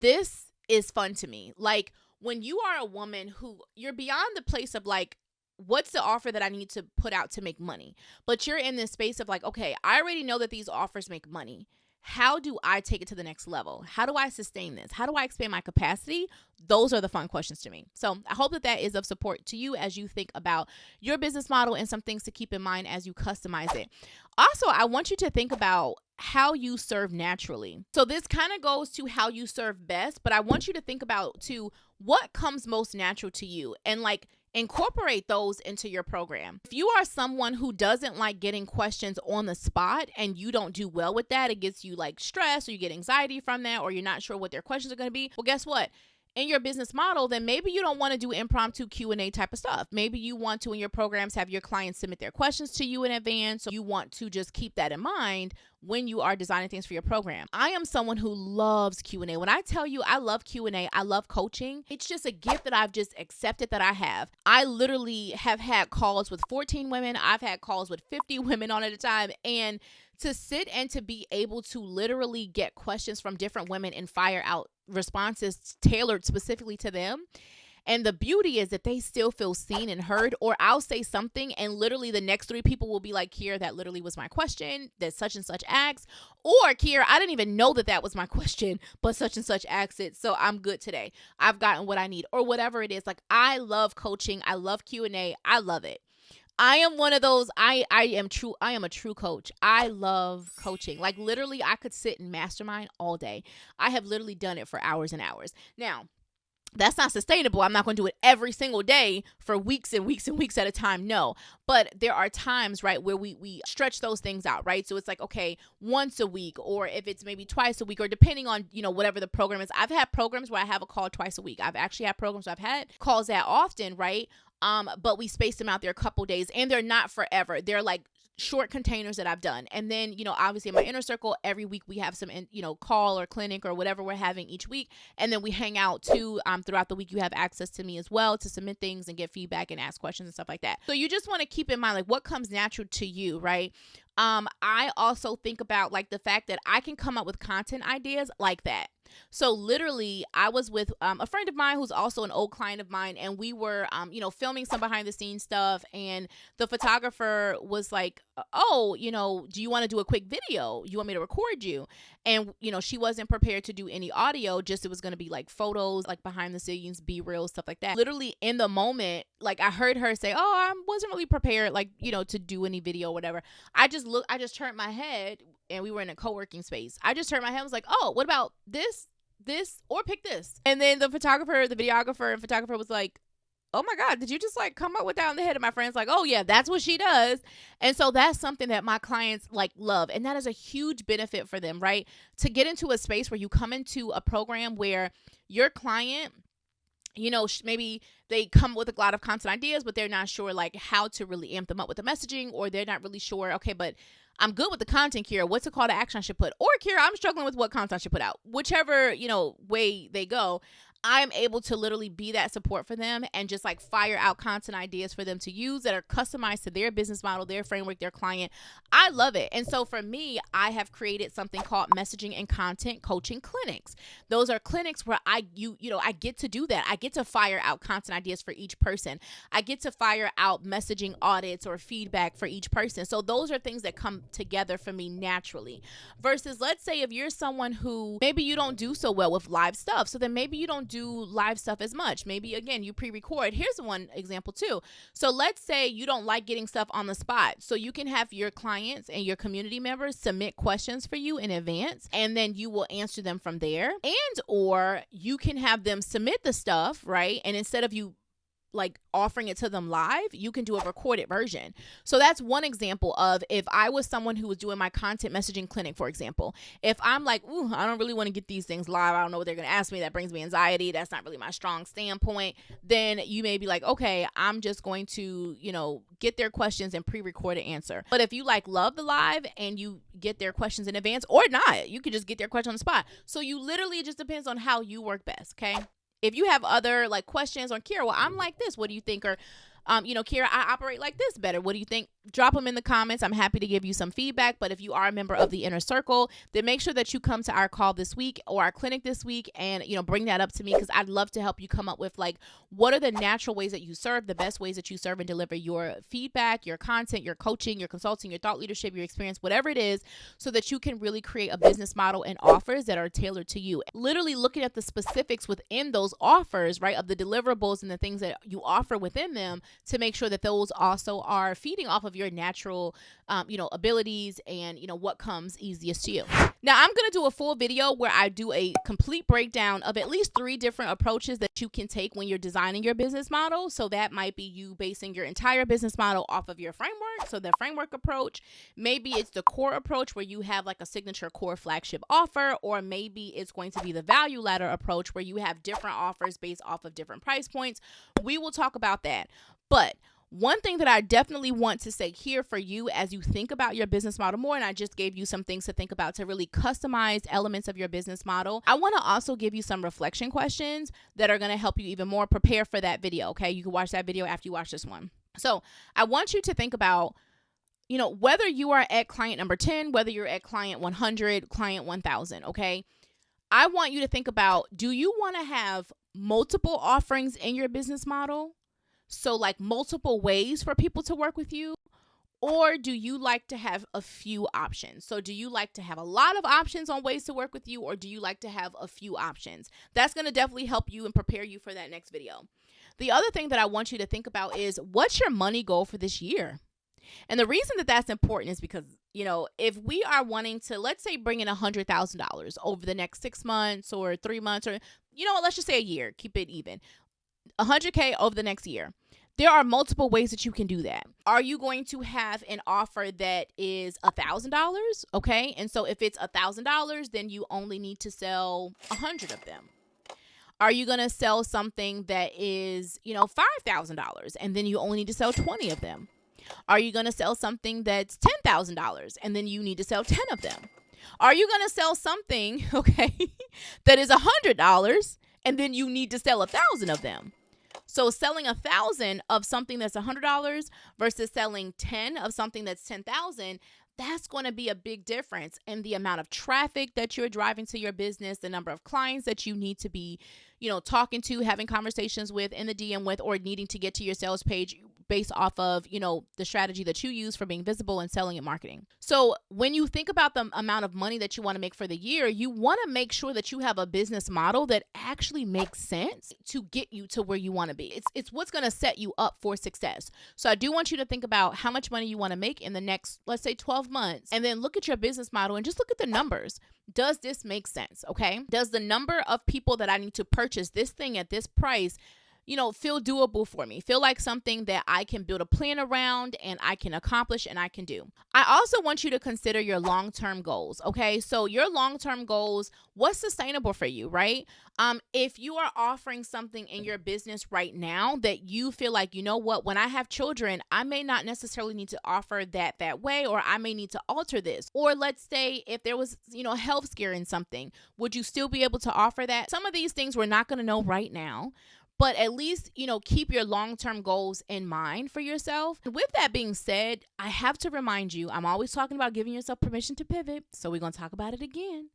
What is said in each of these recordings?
this is fun to me. Like, when you are a woman who you're beyond the place of like, what's the offer that I need to put out to make money? But you're in this space of like, okay, I already know that these offers make money. How do I take it to the next level? How do I sustain this? How do I expand my capacity? Those are the fun questions to me. So I hope that that is of support to you as you think about your business model and some things to keep in mind as you customize it. Also, I want you to think about how you serve naturally. So this kind of goes to how you serve best, but I want you to think about too, what comes most natural to you, and like incorporate those into your program. If you are someone who doesn't like getting questions on the spot and you don't do well with that, it gets you like stress, or you get anxiety from that, or you're not sure what their questions are going to be. Well, guess what? In your business model, then maybe you don't want to do impromptu Q&A type of stuff. Maybe you want to, in your programs, have your clients submit their questions to you in advance. So you want to just keep that in mind when you are designing things for your program. I am someone who loves Q&A. When I tell you I love Q&A, I love coaching, it's just a gift that I've just accepted that I have. I literally have had calls with 14 women. I've had calls with 50 women on at a time. And to sit and to be able to literally get questions from different women and fire out responses tailored specifically to them. And the beauty is that they still feel seen and heard, or I'll say something and literally the next 3 people will be like, Kiera, that literally was my question that such and such asked. Or Kiera, I didn't even know that that was my question, but such and such asked it. So I'm good today. I've gotten what I need, or whatever it is. Like, I love coaching. I love Q&A. I love it. I am one of those, I am a true coach. I love coaching. Like, literally, I could sit and mastermind all day. I have literally done it for hours and hours. Now, that's not sustainable. I'm not going to do it every single day for weeks and weeks and weeks at a time. No, but there are times, right, where we stretch those things out, right? So it's like, okay, once a week, or if it's maybe twice a week, or depending on, whatever the program is. I've had programs where I have a call twice a week. I've actually had programs where I've had calls that often, right? But we space them out there a couple days, and they're not forever. They're like short containers that I've done. And then, obviously in my inner circle, every week we have some, call or clinic or whatever we're having each week. And then we hang out too. Throughout the week, you have access to me as well to submit things and get feedback and ask questions and stuff like that. So you just want to keep in mind, like, what comes natural to you, right? I also think about like the fact that I can come up with content ideas like that. So literally, I was with a friend of mine who's also an old client of mine, and we were, filming some behind the scenes stuff. And the photographer was like, "Oh, do you want to do a quick video? You want me to record you?" And she wasn't prepared to do any audio. Just it was going to be like photos, like behind the scenes, B-reel, stuff like that. Literally in the moment, like I heard her say, "Oh, I wasn't really prepared, like to do any video or whatever." I just turned my head, and we were in a co-working space. I just turned my head and was like, "Oh, what about this, or pick this?" And then the videographer and photographer was like, "Oh my God, did you just like come up with that in the head?" And my friend's like, "Oh yeah, that's what she does." And so that's something that my clients like love. And that is a huge benefit for them, right? To get into a space where you come into a program where your client, maybe they come with a lot of content ideas, but they're not sure like how to really amp them up with the messaging, or they're not really sure, okay, but I'm good with the content, Kiera. What's a call to action I should put? Or Kiera, I'm struggling with what content I should put out. Whichever, way they go, I'm able to literally be that support for them and just like fire out content ideas for them to use that are customized to their business model, their framework, their client. I love it. And so for me, I have created something called messaging and content coaching clinics. Those are clinics where I get to do that. I get to fire out content ideas for each person. I get to fire out messaging audits or feedback for each person. So those are things that come together for me naturally. Versus, let's say if you're someone who maybe you don't do so well with live stuff, so then maybe you don't do live stuff as much. Maybe again, you pre-record. Here's one example too. So let's say you don't like getting stuff on the spot. So you can have your clients and your community members submit questions for you in advance, and then you will answer them from there. And or you can have them submit the stuff, right? And instead of you like offering it to them live, you can do a recorded version. So that's one example of if I was someone who was doing my content messaging clinic, for example. If I'm like, I don't really want to get these things live. I don't know what they're going to ask me. That brings me anxiety. That's not really my strong standpoint. Then you may be like, okay, I'm just going to, get their questions and pre-record an answer. But if you like love the live and you get their questions in advance, or not, you could just get their question on the spot. So you literally, it just depends on how you work best. Okay. If you have other like questions on Kiera, well, I'm like this, what do you think? Or Kira, I operate like this better. What do you think? Drop them in the comments. I'm happy to give you some feedback. But if you are a member of the inner circle, then make sure that you come to our call this week or our clinic this week and, bring that up to me, because I'd love to help you come up with like, what are the natural ways that you serve, the best ways that you serve and deliver your feedback, your content, your coaching, your consulting, your thought leadership, your experience, whatever it is, so that you can really create a business model and offers that are tailored to you. Literally looking at the specifics within those offers, right, of the deliverables and the things that you offer within them to make sure that those also are feeding off of your natural, abilities and, what comes easiest to you. Now, I'm going to do a full video where I do a complete breakdown of at least 3 different approaches that you can take when you're designing your business model. So that might be you basing your entire business model off of your framework. So the framework approach, maybe it's the core approach where you have like a signature core flagship offer, or maybe it's going to be the value ladder approach where you have different offers based off of different price points. We will talk about that. But one thing that I definitely want to say here for you as you think about your business model more, and I just gave you some things to think about to really customize elements of your business model, I want to also give you some reflection questions that are going to help you even more prepare for that video, okay? You can watch that video after you watch this one. So I want you to think about, whether you are at client number 10, whether you're at client 100, client 1000, okay? I want you to think about, do you want to have multiple offerings in your business model? So like multiple ways for people to work with you? Or do you like to have a few options? So do you like to have a lot of options on ways to work with you, or do you like to have a few options? That's going to definitely help you and prepare you for that next video. The other thing that I want you to think about is, what's your money goal for this year? And the reason that that's important is because, if we are wanting to, let's say, bring in $100,000 over the next 6 months or 3 months, or, let's just say a year, keep it even, $100K over the next year. There are multiple ways that you can do that. Are you going to have an offer that is $1,000? Okay. And so if it's $1,000, then you only need to sell 100 of them. Are you going to sell something that is, $5,000 and then you only need to sell 20 of them? Are you going to sell something that's $10,000 and then you need to sell 10 of them? Are you going to sell something, okay, that is $100 and then you need to sell 1,000 of them? So selling 1,000 of something that's $100 versus selling 10 of something that's 10,000, that's going to be a big difference in the amount of traffic that you're driving to your business, the number of clients that you need to be, talking to, having conversations with, in the DM with, or needing to get to your sales page based off of, the strategy that you use for being visible and selling and marketing. So when you think about the amount of money that you want to make for the year, you want to make sure that you have a business model that actually makes sense to get you to where you want to be. It's what's going to set you up for success. So I do want you to think about how much money you want to make in the next, let's say, 12 months, and then look at your business model and just look at the numbers. Does this make sense? Okay. Does the number of people that I need to purchase this thing at this price feel doable for me? Feel like something that I can build a plan around and I can accomplish and I can do. I also want you to consider your long-term goals. Okay. So your long-term goals, what's sustainable for you, right? If you are offering something in your business right now that you feel like, when I have children, I may not necessarily need to offer that way, or I may need to alter this. Or let's say if there was, health scare in something, would you still be able to offer that? Some of these things we're not going to know right now. But at least, keep your long-term goals in mind for yourself. With that being said, I have to remind you, I'm always talking about giving yourself permission to pivot. So we're going to talk about it again.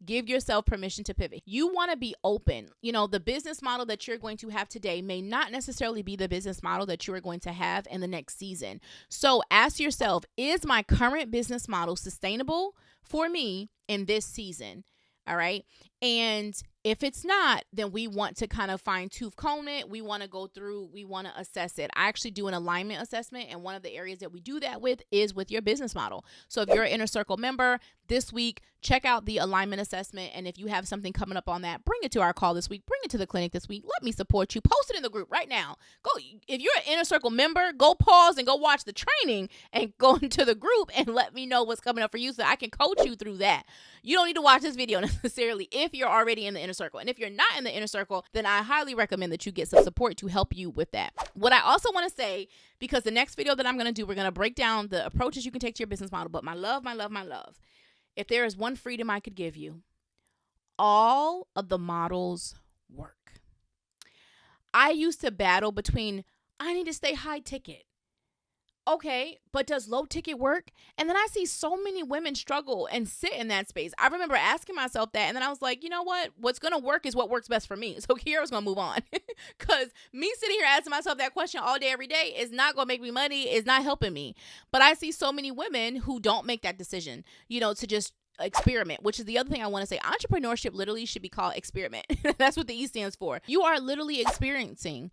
Give yourself permission to pivot. You want to be open. The business model that you're going to have today may not necessarily be the business model that you are going to have in the next season. So ask yourself, is my current business model sustainable for me in this season? All right. And if it's not, then we want to kind of fine tooth comb it. We want to go through, we want to assess it. I actually do an alignment assessment. And one of the areas that we do that with is with your business model. So if you're an Inner Circle member this week, check out the alignment assessment. And if you have something coming up on that, bring it to our call this week, bring it to the clinic this week. Let me support you. Post it in the group right now. Go. If you're an Inner Circle member, go pause and go watch the training and go into the group and let me know what's coming up for you so I can coach you through that. You don't need to watch this video necessarily if you're already in the Inner Circle. And if you're not in the Inner Circle, then I highly recommend that you get some support to help you with that. What I also want to say, because the next video that I'm going to do, we're going to break down the approaches you can take to your business model. But my love, if there is one freedom I could give you, all of the models work. I used to battle between I need to stay high ticket. Okay, but does low ticket work? And then I see so many women struggle and sit in that space. I remember asking myself that, and then I was like, you know what? What's going to work is what works best for me. So here I was going to move on. Because me sitting here asking myself that question all day, every day is not going to make me money, is not helping me. But I see so many women who don't make that decision, to just experiment, which is the other thing I want to say. Entrepreneurship literally should be called experiment. That's what the E stands for. You are literally experiencing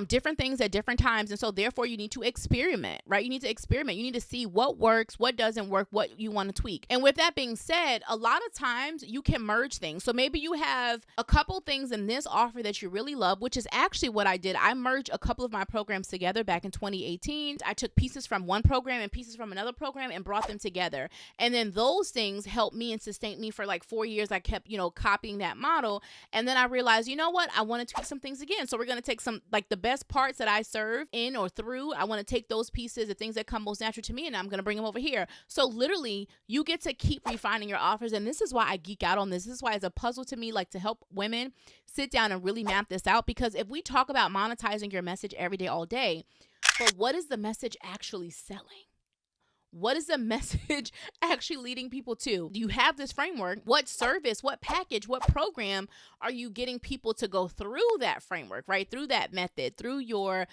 different things at different times. And so therefore you need to experiment, right? You need to experiment. You need to see what works, what doesn't work, what you want to tweak. And with that being said, a lot of times you can merge things. So maybe you have a couple things in this offer that you really love, which is actually what I did. I merged a couple of my programs together back in 2018. I took pieces from one program and pieces from another program and brought them together. And then those things helped me and sustained me for like 4 years. I kept, copying that model. And then I realized, you know what? I want to tweak some things again. So we're going to take some, like the best parts that I serve in or through. I want to take those pieces, the things that come most natural to me, and I'm going to bring them over here. So literally you get to keep refining your offers. And this is why I geek out on this. This is why it's a puzzle to me, like to help women sit down and really map this out. Because if we talk about monetizing your message every day, all day, but what is the message actually selling? What is the message actually leading people to? Do you have this framework? What service, what package, what program are you getting people to go through that framework, right? Through that method, through your,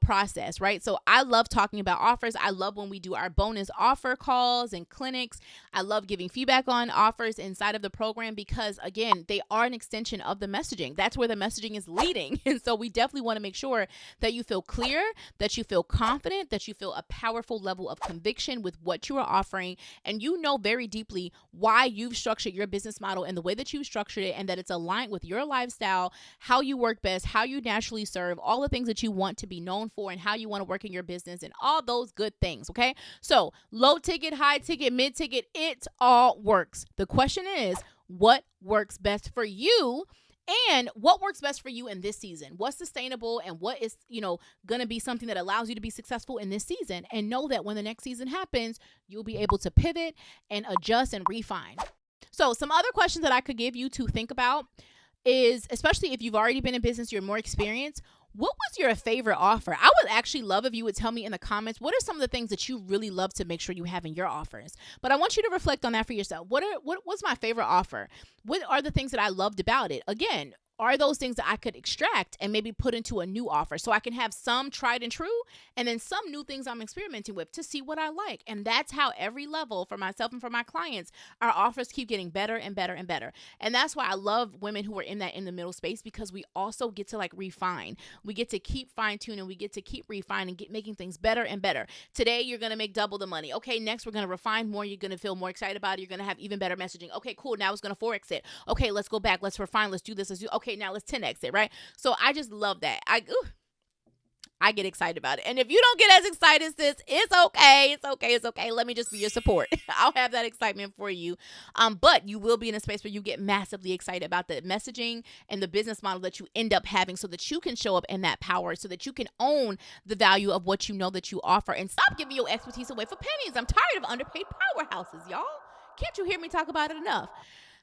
process, right? So I love talking about offers. I love when we do our bonus offer calls and clinics. I love giving feedback on offers inside of the program because, again, they are an extension of the messaging. That's where the messaging is leading. And so we definitely want to make sure that you feel clear, that you feel confident, that you feel a powerful level of conviction with what you are offering, and you know very deeply why you've structured your business model and the way that you've structured it, and that it's aligned with your lifestyle, how you work best, how you naturally serve, all the things that you want to be known for, and how you want to work in your business, and all those good things. Okay, so low ticket, high ticket, mid ticket, it all works. The question is, what works best for you? And what works best for you in this season? What's sustainable and what is, going to be something that allows you to be successful in this season? And know that when the next season happens, you'll be able to pivot and adjust and refine. So some other questions that I could give you to think about is, especially if you've already been in business, you're more experienced, what was your favorite offer? I would actually love if you would tell me in the comments, what are some of the things that you really love to make sure you have in your offers? But I want you to reflect on that for yourself. What was my favorite offer? What are the things that I loved about it? Again, are those things that I could extract and maybe put into a new offer so I can have some tried and true and then some new things I'm experimenting with to see what I like. And that's how every level for myself and for my clients, our offers keep getting better and better and better. And that's why I love women who are in that in the middle space, because we also get to refine. We get to keep fine tuning. We get to keep refining, making things better and better. Today, you're going to make double the money. Okay, next we're going to refine more. You're going to feel more excited about it. You're going to have even better messaging. Okay, cool. Now it's going to 4X it. Okay, let's go back. Let's refine. Let's do this. Okay, now let's 10X it, right? So I just love that. I get excited about it. And if you don't get as excited, sis, it's okay. It's okay. It's okay. Let me just be your support. I'll have that excitement for you. But you will be in a space where you get massively excited about the messaging and the business model that you end up having so that you can show up in that power, so that you can own the value of what you know that you offer and stop giving your expertise away for pennies. I'm tired of underpaid powerhouses, y'all. Can't you hear me talk about it enough?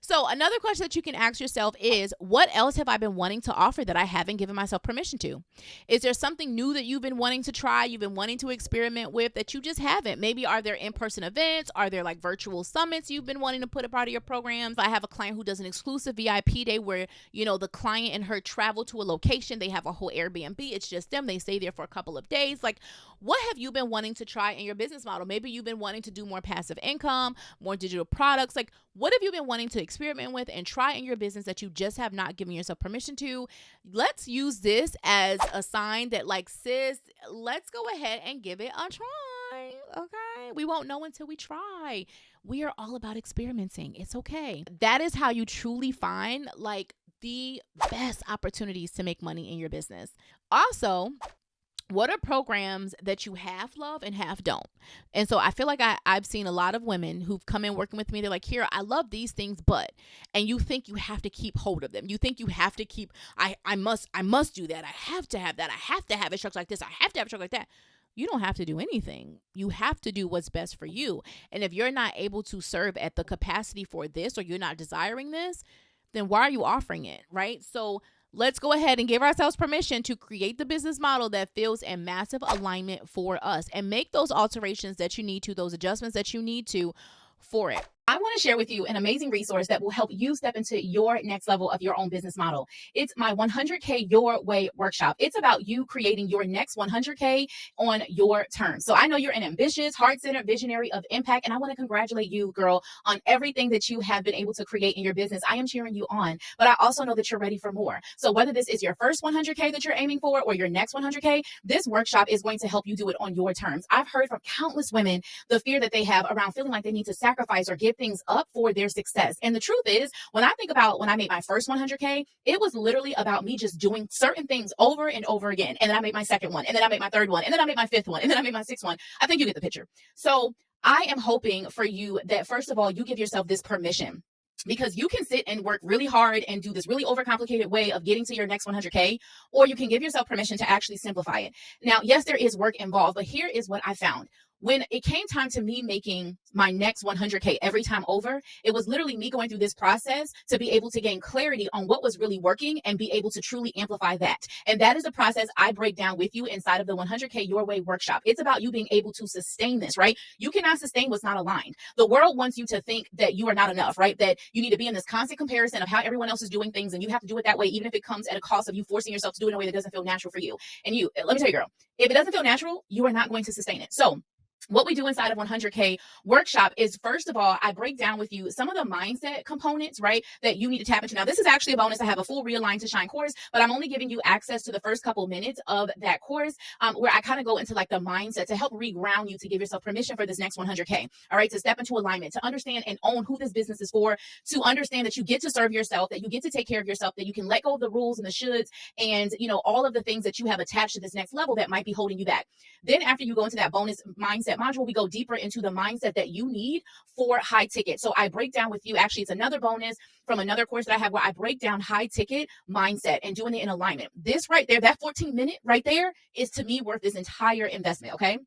So another question that you can ask yourself is, what else have I been wanting to offer that I haven't given myself permission to? Is there something new that you've been wanting to try, you've been wanting to experiment with that you just haven't? Maybe are there in-person events? Are there virtual summits you've been wanting to put a part of your programs? I have a client who does an exclusive VIP day where, the client and her travel to a location. They have a whole Airbnb. It's just them. They stay there for a couple of days. What have you been wanting to try in your business model? Maybe you've been wanting to do more passive income, more digital products. What have you been wanting to experiment with and try in your business that you just have not given yourself permission to? Let's use this as a sign that sis, let's go ahead and give it a try. Okay. We won't know until we try. We are all about experimenting. It's okay. That is how you truly find the best opportunities to make money in your business. Also, what are programs that you half love and half don't? And so I feel like I've seen a lot of women who've come in working with me. They're like, here, I love these things, and you think you have to keep hold of them. You think you have to keep, I must do that. I have to have that. I have to have a structure like this. I have to have a structure like that. You don't have to do anything. You have to do what's best for you. And if you're not able to serve at the capacity for this, or you're not desiring this, then why are you offering it, right? So let's go ahead and give ourselves permission to create the business model that feels in massive alignment for us and make those alterations that you need to, those adjustments that you need to for it. I want to share with you an amazing resource that will help you step into your next level of your own business model. It's my 100K Your Way workshop. It's about you creating your next 100K on your terms. So I know you're an ambitious, heart-centered visionary of impact, and I want to congratulate you, girl, on everything that you have been able to create in your business. I am cheering you on, but I also know that you're ready for more. So whether this is your first 100K that you're aiming for or your next 100K, this workshop is going to help you do it on your terms. I've heard from countless women the fear that they have around feeling like they need to sacrifice or give things up for their success. And the truth is, when I think about when I made my first 100K, it was literally about me just doing certain things over and over again. And then I made my second one, and then I made my third one, and then I made my fifth one, and then I made my sixth one. I think you get the picture. So I am hoping for you that, first of all, you give yourself this permission, because you can sit and work really hard and do this really overcomplicated way of getting to your next 100K, or you can give yourself permission to actually simplify it. Now, yes, there is work involved, but here is what I found. When it came time to me making my next 100K every time over, it was literally me going through this process to be able to gain clarity on what was really working and be able to truly amplify that. And that is the process I break down with you inside of the 100K Your Way workshop. It's about you being able to sustain this, right? You cannot sustain what's not aligned. The world wants you to think that you are not enough, right? That you need to be in this constant comparison of how everyone else is doing things, and you have to do it that way, even if it comes at a cost of you forcing yourself to do it in a way that doesn't feel natural for you. And let me tell you, girl, if it doesn't feel natural, you are not going to sustain it. So what we do inside of 100K workshop is, first of all, I break down with you some of the mindset components, right, that you need to tap into. Now, this is actually a bonus. I have a full Realign to Shine course, but I'm only giving you access to the first couple minutes of that course, where I kind of go into like the mindset to help reground you, to give yourself permission for this next 100K, all right, to step into alignment, to understand and own who this business is for, to understand that you get to serve yourself, that you get to take care of yourself, that you can let go of the rules and the shoulds and, all of the things that you have attached to this next level that might be holding you back. Then after you go into that bonus mindset module, we go deeper into the mindset that you need for high ticket. So I break down with you, actually, it's another bonus from another course that I have where I break down high ticket mindset and doing it in alignment. This right there, that 14-minute right there is, to me, worth this entire investment. Okay.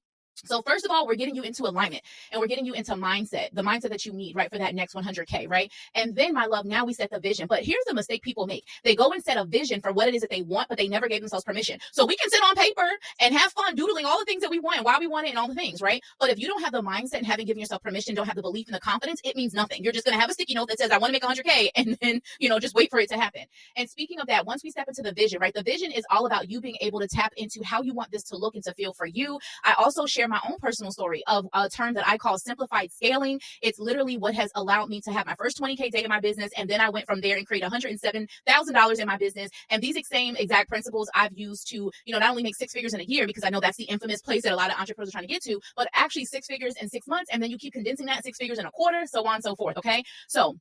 So first of all, we're getting you into alignment, and we're getting you into mindset, the mindset that you need, right, for that next 100K, right? And then, my love, now we set the vision. But here's the mistake people make. They go and set a vision for what it is that they want, but they never gave themselves permission. So we can sit on paper and have fun doodling all the things that we want and why we want it and all the things, right? But if you don't have the mindset and haven't given yourself permission, don't have the belief and the confidence, it means nothing. You're just going to have a sticky note that says, I want to make 100K, and then, just wait for it to happen. And speaking of that, once we step into the vision, right, the vision is all about you being able to tap into how you want this to look and to feel for you. I also share my own personal story of a term that I call simplified scaling. It's literally what has allowed me to have my first 20K day in my business. And then I went from there and created $107,000 in my business. And these same exact principles I've used to, not only make six figures in a year, because I know that's the infamous place that a lot of entrepreneurs are trying to get to, but actually six figures in 6 months. And then you keep condensing that, six figures in a quarter, so on and so forth. Okay. So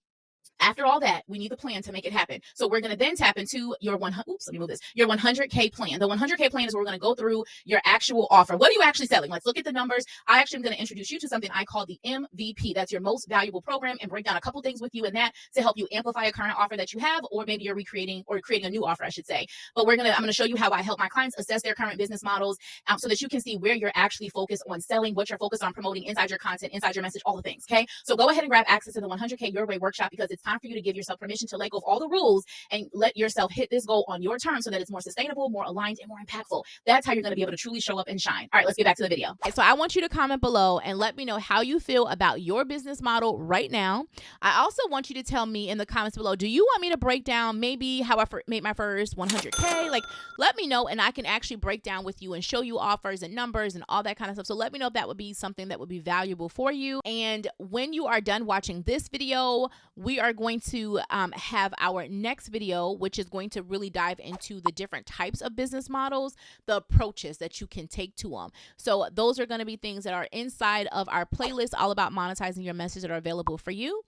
after all that, we need the plan to make it happen. So we're going to then tap into your 100K plan. The 100K plan is where we're going to go through your actual offer. What are you actually selling? Let's look at the numbers. I actually am going to introduce you to something I call the MVP. That's your most valuable program, and break down a couple things with you in that to help you amplify a current offer that you have, or maybe you're recreating or creating a new offer, I should say. But I'm going to show you how I help my clients assess their current business models, so that you can see where you're actually focused on selling, what you're focused on promoting inside your content, inside your message, all the things. Okay. So go ahead and grab access to the 100K Your Way workshop, because it's time for you to give yourself permission to let go of all the rules and let yourself hit this goal on your terms, so that it's more sustainable, more aligned, and more impactful. That's how you're going to be able to truly show up and shine. All right, let's get back to the video. Okay, so I want you to comment below and let me know how you feel about your business model right now. I also want you to tell me in the comments below, do you want me to break down maybe how I made my first 100K? Like, let me know, and I can actually break down with you and show you offers and numbers and all that kind of stuff. So let me know if that would be something that would be valuable for you. And when you are done watching this video, we are going to have our next video, which is going to really dive into the different types of business models, the approaches that you can take to them. So those are going to be things that are inside of our playlist, all about monetizing your message, that are available for you.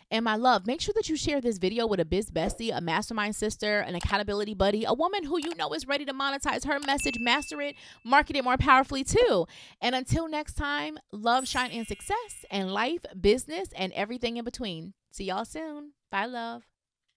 And my love, make sure that you share this video with a biz bestie, a mastermind sister, an accountability buddy, a woman who you know is ready to monetize her message, master it, market it more powerfully too. And until next time, love, shine, and success, and life, business, and everything in between. See y'all soon. Bye, love.